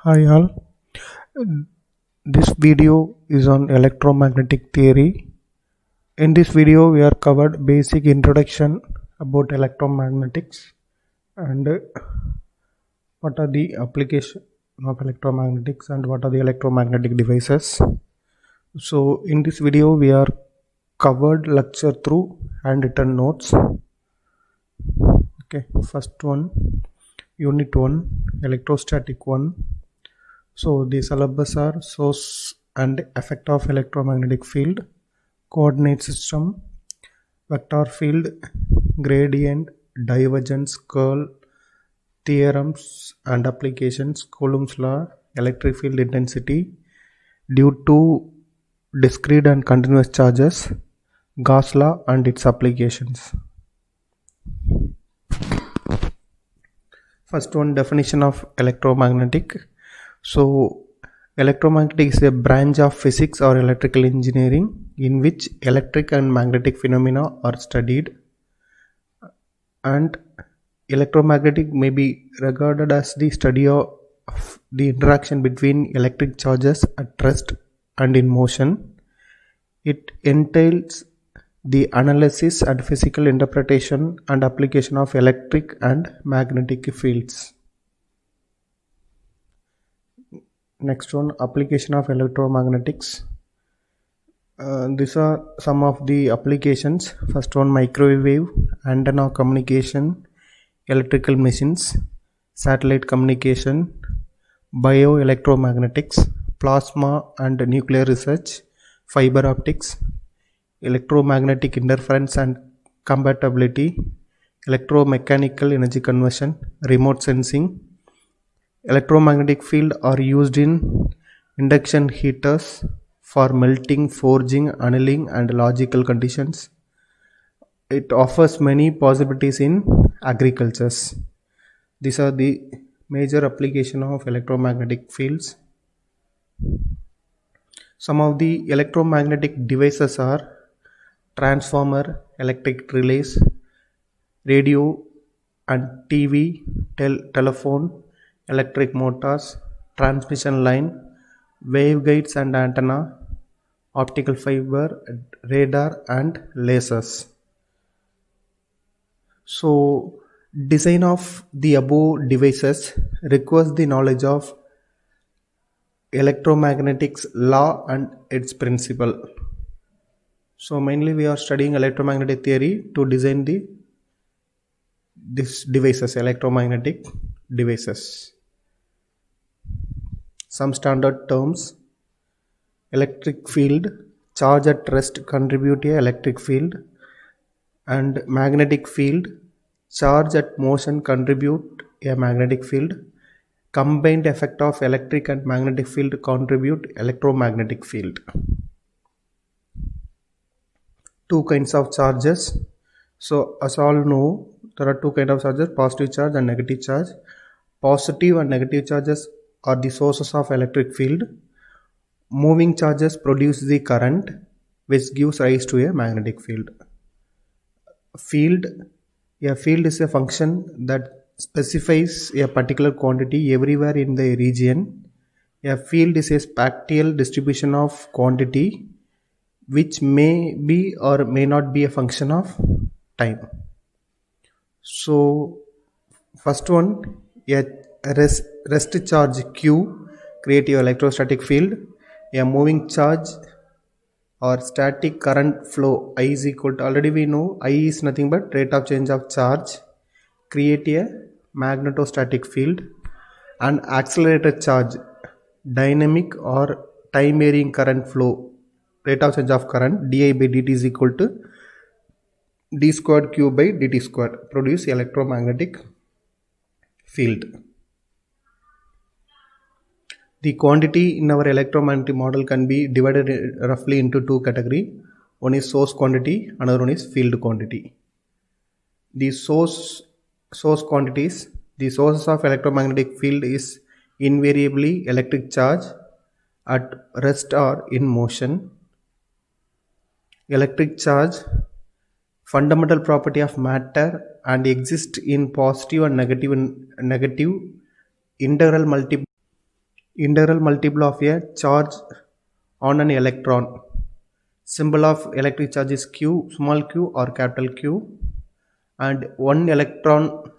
Hi all. This video is on electromagnetic theory. In this video we are covered basic introduction about electromagnetics and what are the application of electromagnetics and what are the electromagnetic devices. So in this video we are covered lecture through handwritten notes. Okay, first one, unit 1, electrostatic 1. So the syllabus are source and effect of electromagnetic field, coordinate system, vector field, gradient, divergence, curl, theorems and applications, Coulomb's law, electric field intensity due to discrete and continuous charges, Gauss law and its applications. First one, definition of electromagnetic. So electromagnetic is a branch of physics or electrical engineering in which electric and magnetic phenomena are studied, and electromagnetic may be regarded as the study of the interaction between electric charges at rest and in motion. It entails the analysis and physical interpretation and application of electric and magnetic fields. Next one, application of electromagnetics. These are some of the applications. First one, microwave, antenna communication, electrical machines, satellite communication, bioelectromagnetics, plasma and nuclear research, fiber optics, electromagnetic interference and compatibility, electromechanical energy conversion, remote sensing. Electromagnetic field are used in induction heaters for melting, forging, annealing and logical conditions. It offers many possibilities in agriculture. These are the major application of electromagnetic fields. Some of the electromagnetic devices are transformer, electric relays, radio and TV, telephone, electric motors, transmission line, waveguides and antenna, optical fiber, radar and lasers. So design of the above devices requires the knowledge of electromagnetics law and its principle. So mainly we are studying electromagnetic theory to design these devices, electromagnetic devices. Some standard terms: electric field, charge at rest contribute a electric field, and magnetic field, charge at motion contribute a magnetic field. Combined effect of electric and magnetic field contribute electromagnetic field. Two kinds of charges. So as all know, there are two kinds of charges: positive charge and negative charge. Positive and negative charges are the sources of electric field. Moving charges produce the current which gives rise to a magnetic field. A field is a function that specifies a particular quantity everywhere in the region. A field is a spatial distribution of quantity which may be or may not be a function of time. So first one, a rest charge Q create your electrostatic field. A moving charge or static current flow I is equal to, already we know I is nothing but rate of change of charge, create a magnetostatic field. And accelerated charge, dynamic or time varying current flow, rate of change of current di by dt is equal to d squared q by dt squared, produce electromagnetic field. The quantity in our electromagnetic model can be divided roughly into two categories. One is source quantity, another one is field quantity. The source quantities, the sources of electromagnetic field is invariably electric charge at rest or in motion. Electric charge, fundamental property of matter and exist in positive and negative integral multiple Integral multiple of a charge on an electron. Symbol of electric charge is Q, small q or capital Q, and 1 electron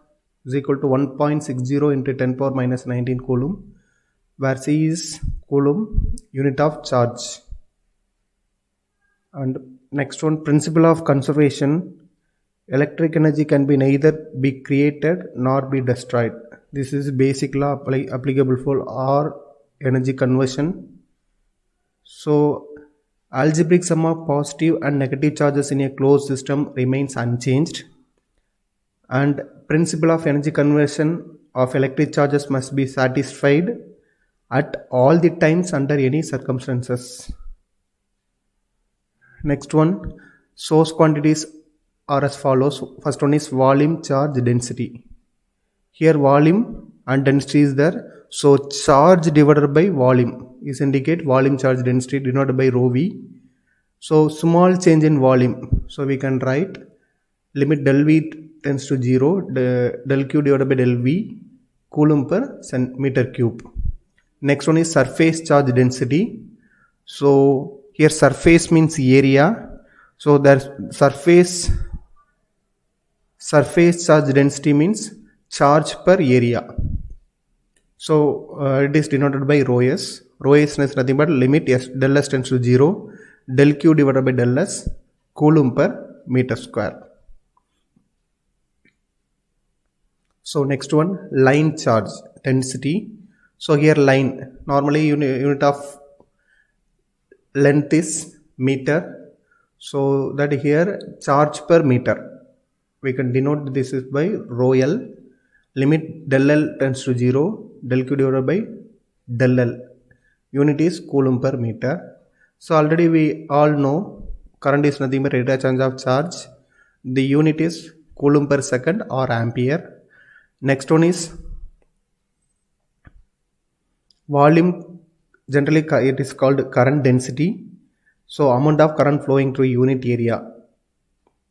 is equal to 1.60 into 10 power minus 19 coulomb, where C is coulomb, unit of charge. And next one, principle of conservation. Electric energy can be neither be created nor be destroyed. This is basic law applicable for all energy conversion. So algebraic sum of positive and negative charges in a closed system remains unchanged, and principle of energy conversion of electric charges must be satisfied at all the times under any circumstances. Next one, source quantities are as follows. First one is volume, charge, density. Here volume and density is there, so charge divided by volume is indicate volume, charge, density denoted by rho v. So small change in volume, so we can write limit del v tends to 0, del q divided by del v coulomb per centimeter cube. Next one is surface charge density. So here surface means area, so there's surface charge density means charge per area. So it is denoted by rho s. Rho s is nothing but limit s del s tends to 0, del q divided by del s coulomb per meter square. So next one, line charge density. So here line, normally unit of length is meter, so that here charge per meter, we can denote this is by rho l, limit del l tends to 0, del q divided by del l, unit is coulomb per meter. So already we all know current is nothing but rate of change of charge, the unit is coulomb per second or ampere. Next one is volume, generally it is called current density. So amount of current flowing through unit area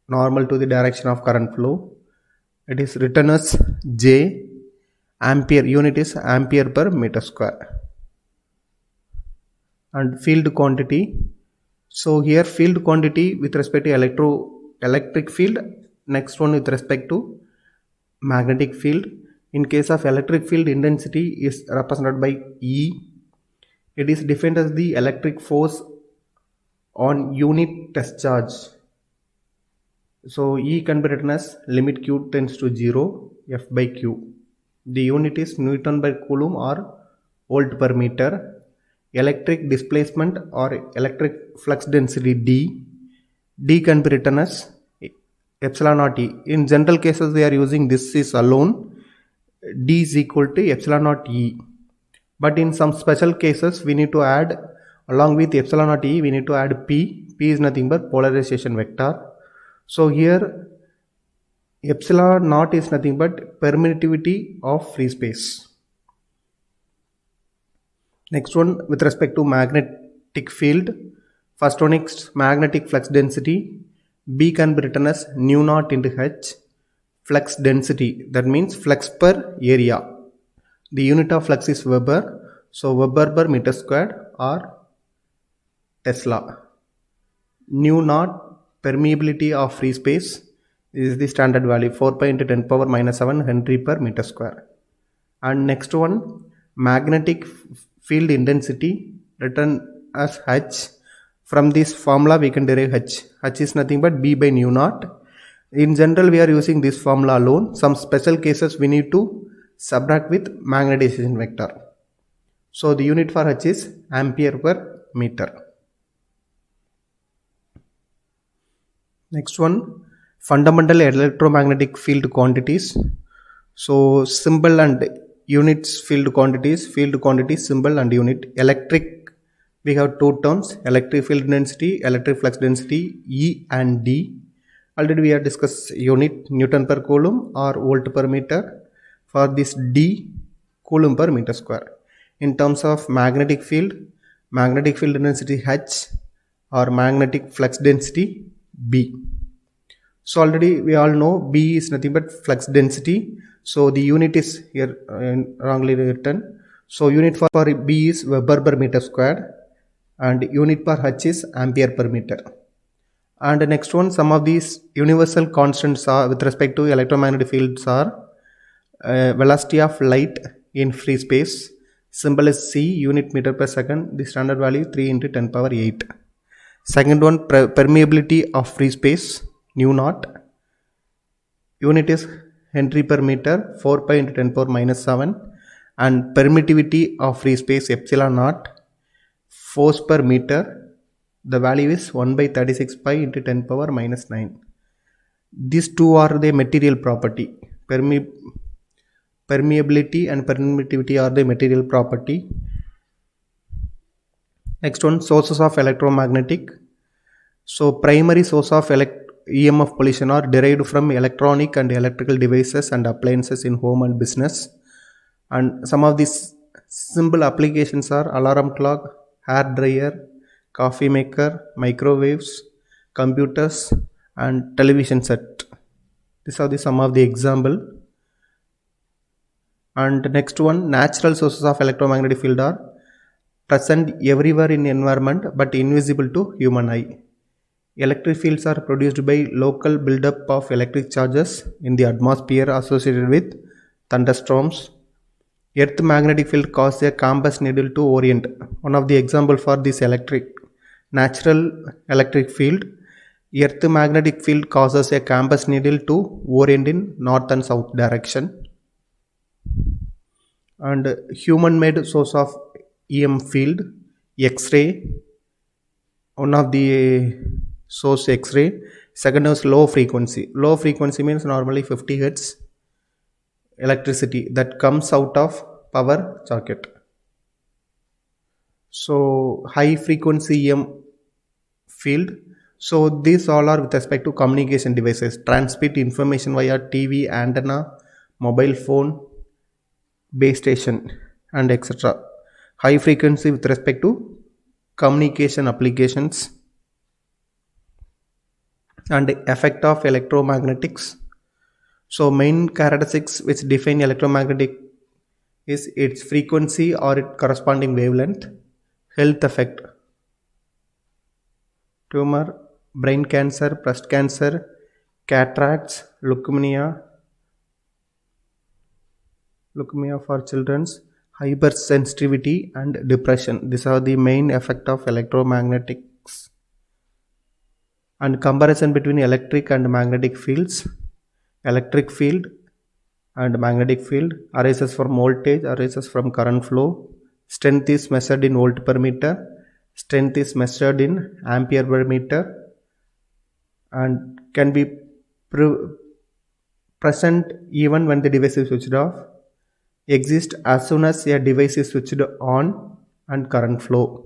normal to the direction of current flow, it is written as J. Ampere, unit is ampere per meter square. And field quantity, so here field quantity with respect to electric field, next one with respect to magnetic field. In case of electric field, intensity is represented by E. It is defined as the electric force on unit test charge. So E can be written as limit Q tends to 0, F by Q. The unit is Newton by Coulomb or volt per meter. Electric displacement or electric flux density D. D can be written as epsilon naught E. In general cases, we are using this is alone. D is equal to epsilon naught E. But in some special cases, we need to add, along with epsilon naught E, we need to add P. P is nothing but polarization vector. So here epsilon naught is nothing but permittivity of free space. Next one with respect to magnetic field. First one is magnetic flux density. B can be written as nu naught into H. Flux density, that means flux per area. The unit of flux is Weber, so Weber per meter squared or Tesla. Nu naught, permeability of free space, is the standard value, 4 pi into 10 power minus 7 Henry per meter square. And next one, magnetic field intensity, written as H. From this formula we can derive H. H is nothing but B by nu naught. In general, we are using this formula alone. Some special cases we need to subtract with magnetization vector. So the unit for H is ampere per meter. Next one, fundamental electromagnetic field quantities. So symbol and units field quantities, symbol and unit. Electric, we have two terms, electric field density, electric flux density, E and D. Already we have discussed unit Newton per Coulomb or volt per meter. For this D, Coulomb per meter square. In terms of magnetic field density H or magnetic flux density B. So already we all know B is nothing but flux density. So the unit is here wrongly written. So unit for B is Weber per meter squared and unit per H is ampere per meter. And the next one, some of these universal constants are with respect to electromagnetic fields are velocity of light in free space, symbol is C, unit meter per second, the standard value 3 into 10 power 8. Second one, permeability of free space, nu naught, unit is Henry per meter, 4 pi into 10 power minus 7, and permittivity of free space epsilon naught, force per meter, the value is 1 by 36 pi into 10 power minus 9. These two are the material property. Permeability and permittivity are the material property. Next one, sources of electromagnetic. So primary source of EMF pollution are derived from electronic and electrical devices and appliances in home and business. And some of these simple applications are alarm clock, hair dryer, coffee maker, microwaves, computers, and television set. These are some of the example. And next one, natural sources of electromagnetic field are present everywhere in the environment but invisible to human eye. Electric fields are produced by local buildup of electric charges in the atmosphere associated with thunderstorms. Earth magnetic field causes a compass needle to orient. One of the example for this natural electric field, Earth magnetic field causes a compass needle to orient in north and south direction. And human made source of EM field, X-ray, one of the source X-ray. Second is low frequency. Low frequency means normally 50 hertz electricity that comes out of power socket. So high frequency EM field. So these all are with respect to communication devices, transmit information via TV, antenna, mobile phone, base station, and etc. High frequency with respect to communication applications. And effect of electromagnetics. So main characteristics which define electromagnetic is its frequency or its corresponding wavelength. Health effect, tumor, brain cancer, breast cancer, cataracts, leukemia for children's, hypersensitivity, and depression. These are the main effect of electromagnetics. And comparison between electric and magnetic fields. Electric field and magnetic field arises from voltage, arises from current flow. Strength is measured in volt per meter. Strength is measured in ampere per meter and can be present even when the device is switched off. Exist as soon as a device is switched on and current flow.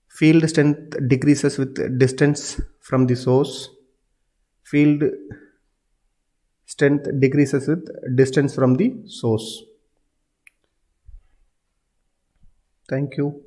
Field strength decreases with distance from the source. Field strength decreases with distance from the source. Thank you.